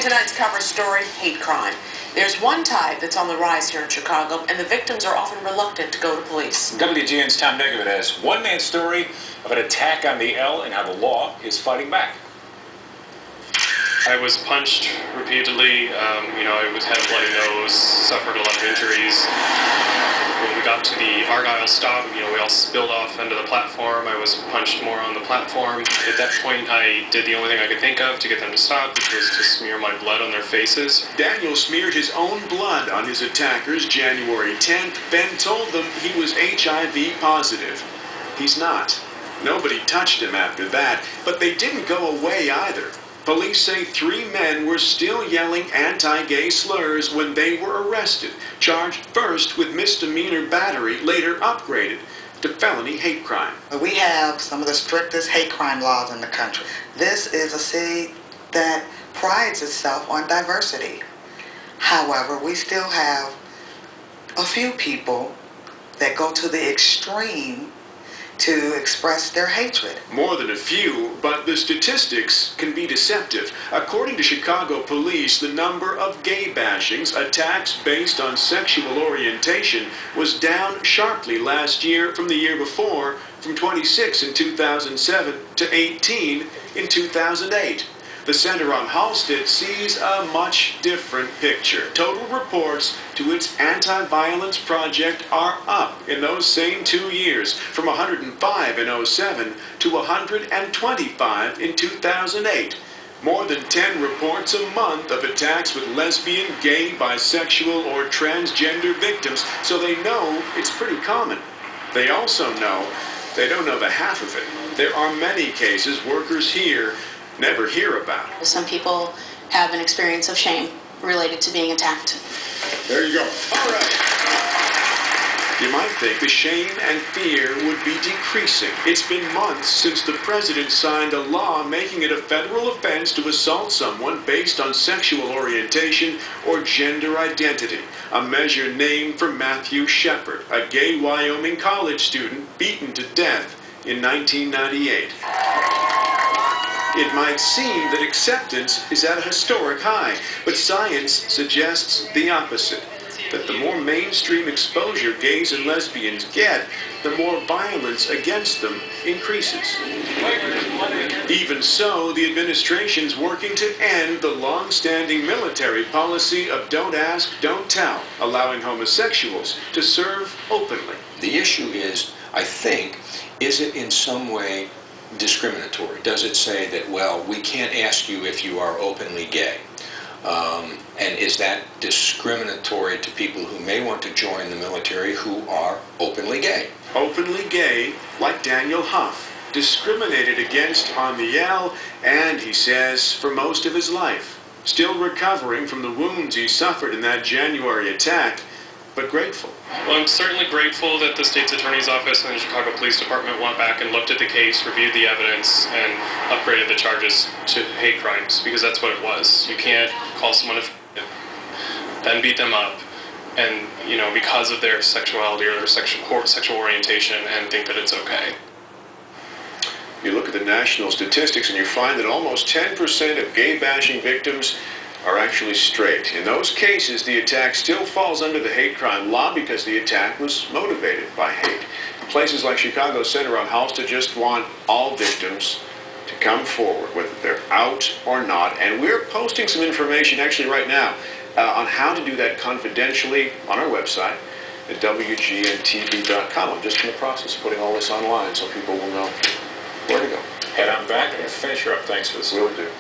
tonight's cover story, hate crime. There's one type that's on the rise here in Chicago, and the victims are often reluctant to go to police. WGN's Tom Negovit has one-man story of an attack on the L and how the law is fighting back. I was punched repeatedly. I had a bloody nose, suffered a lot of injuries. When we got to the Argyle stop, we all spilled off onto the platform. I was punched more on the platform. At that point, I did the only thing I could think of to get them to stop, which was to smear my blood on their faces. Daniel smeared his own blood on his attackers January 10th, then told them he was HIV positive. He's not. Nobody touched him after that, but they didn't go away either. Police say 3 men were still yelling anti-gay slurs when they were arrested, charged first with misdemeanor battery, later upgraded to felony hate crime. We have some of the strictest hate crime laws in the country. This is a city that prides itself on diversity. However, we still have a few people that go to the extreme to express their hatred. More than a few, but the statistics can be deceptive. According to Chicago police, the number of gay bashings, attacks based on sexual orientation, was down sharply last year from the year before, from 26 in 2007 to 18 in 2008. The Center on Halsted sees a much different picture. Total reports to its anti-violence project are up in those same 2 years, from 105 in 07 to 125 in 2008. More than 10 reports a month of attacks with lesbian, gay, bisexual, or transgender victims, so they know it's pretty common. They also know they don't know the half of it. There are many cases workers here never hear about. Some people have an experience of shame related to being attacked. There you go. All right. You might think the shame and fear would be decreasing. It's been months since the president signed a law making it a federal offense to assault someone based on sexual orientation or gender identity, a measure named for Matthew Shepard, a gay Wyoming college student beaten to death in 1998. It might seem that acceptance is at a historic high, but science suggests the opposite, that the more mainstream exposure gays and lesbians get, the more violence against them increases. Even so, the administration's working to end the long-standing military policy of don't ask, don't tell, allowing homosexuals to serve openly. The issue is, I think, is it in some way discriminatory? Does it say that, well, we can't ask you if you are openly gay? And is that discriminatory to people who may want to join the military who are openly gay? Openly gay, like Daniel Huff, discriminated against on the L, and he says, for most of his life. Still recovering from the wounds he suffered in that January attack, but grateful. Well, I'm certainly grateful that the state's attorney's office and the Chicago Police Department went back and looked at the case, reviewed the evidence, and upgraded the charges to hate crimes, because that's what it was. You can't call someone a then beat them up, and because of their sexuality or their sexual orientation, and think that it's okay. You look at the national statistics and you find that almost 10% of gay bashing victims are actually straight. In those cases, the attack still falls under the hate crime law because the attack was motivated by hate. Places like Chicago's Center on Halsted just want all victims to come forward, whether they're out or not. And we're posting some information actually right now on how to do that confidentially on our website at WGNTV.com. I'm just in the process of putting all this online so people will know where to go. Head on back and finish her up. Thanks for this. Will do.